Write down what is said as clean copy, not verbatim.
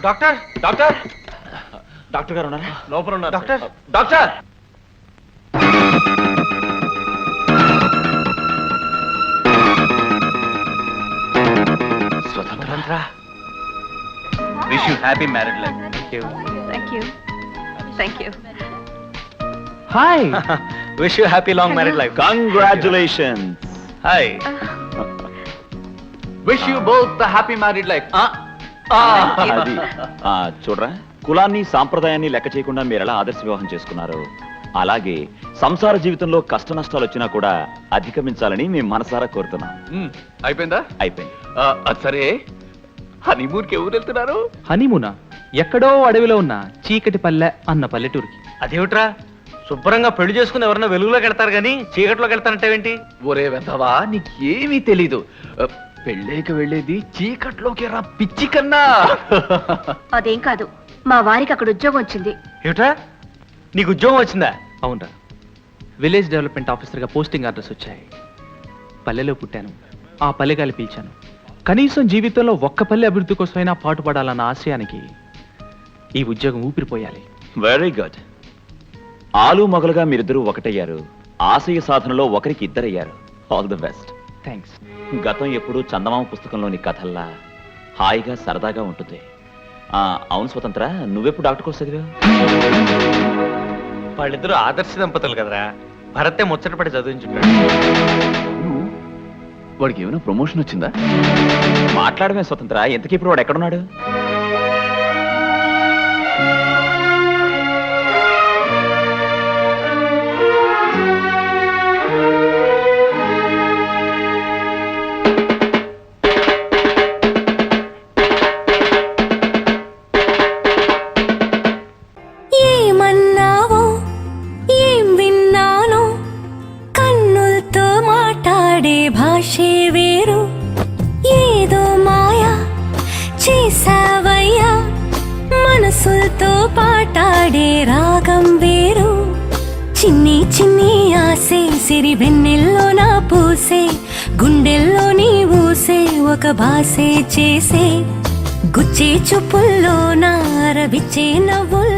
Doctor doctor doctor గారు ఉన్నారా? లోపల ఉన్నారు. డాక్టర్ డాక్టర్ స్వతంత్ర. Wish you happy married life. Thank you. Hi. Wish you happy long married life. Congratulations. Hi. Wish you both the happy married life. అది చూడరా, కులాన్ని సాంప్రదాయాన్ని లెక్క చేయకుండా మీరు ఎలా ఆదర్శ వివాహం చేసుకున్నారు, అలాగే సంసార జీవితంలో కష్ట నష్టాలు వచ్చినా కూడా అధిగమించాలని మేము మనసారా కోరుతున్నాం. అయిపోయిందా? అయిపోయింది. సరే, హనీమూన్కి ఎవరు వెళ్తున్నారు? హనీమూనా? ఎక్కడో అడవిలో ఉన్న చీకటి పల్లె అన్న పల్లెటూరికి. అదేమిట్రా, శుభ్రంగా పెళ్లి చేసుకుని ఎవరన్నా వెలుగులోకి వెళ్తారు గానీ చీకట్లోకి వెళ్తానంటావేంటి? ఒరే వెధవా, నీకేమీ తెలీదు. పెళ్ళేకి వెళ్ళేది చీకట్లోకి రా పిచ్చి కన్నా. అదేం కాదు, మా వారికి అక్కడ ఉద్యోగం వచ్చింది. ఏమిట్రా, నీకు ఉద్యోగం వచ్చిందా? అవునరా, విలేజ్ డెవలప్మెంట్ ఆఫీసర్గా పోస్టింగ్ ఆర్డర్స్ వచ్చాయి. పల్లెలో పుట్టాను, ఆ పల్లెగాలి పీల్చాను. కనీసం జీవితంలో ఒక్క పల్లె అభివృద్ధి కోసమైనా పాటుపడాలన్న ఆశయానికి ఈ ఉద్యోగం ఊపిరిపోయాలి. Very good. ఆలు మొగలుగా మీరిద్దరూ ఒకటయ్యారు, ఆశయ సాధనలో ఒకరికి ఇద్దరయ్యారు. All the best. థ్యాంక్స్. గతం ఎప్పుడూ చందమామ పుస్తకంలోని కథల్లా హాయిగా సరదాగా ఉంటుంది. అవును స్వతంత్ర, నువ్వెప్పుడు డాక్టర్ కోర్స్ చదివా? వాళ్ళిద్దరూ ఆదర్శ దంపతులు కదరా, భరతే ముచ్చటపడి చదివించుంటాడు. వాడికి ఏమైనా ప్రమోషన్ వచ్చిందా? మాట్లాడమే స్వతంత్ర, ఎంతకీ ఇప్పుడు వాడు ఎక్కడున్నాడు? భాషే వేరు, ఏదో మాయా చేసావయ్యా, మనసులతో పాటాడే రాగం వేరు. చిన్ని చిన్ని ఆసే సిరి వెన్నెల్లో నా పూసే, గుండెల్లో నీ ఊసే ఒక భాసే చేసే, గుచ్చే చూపుల్లో నా రవిచ్చే నవ్వుల్లో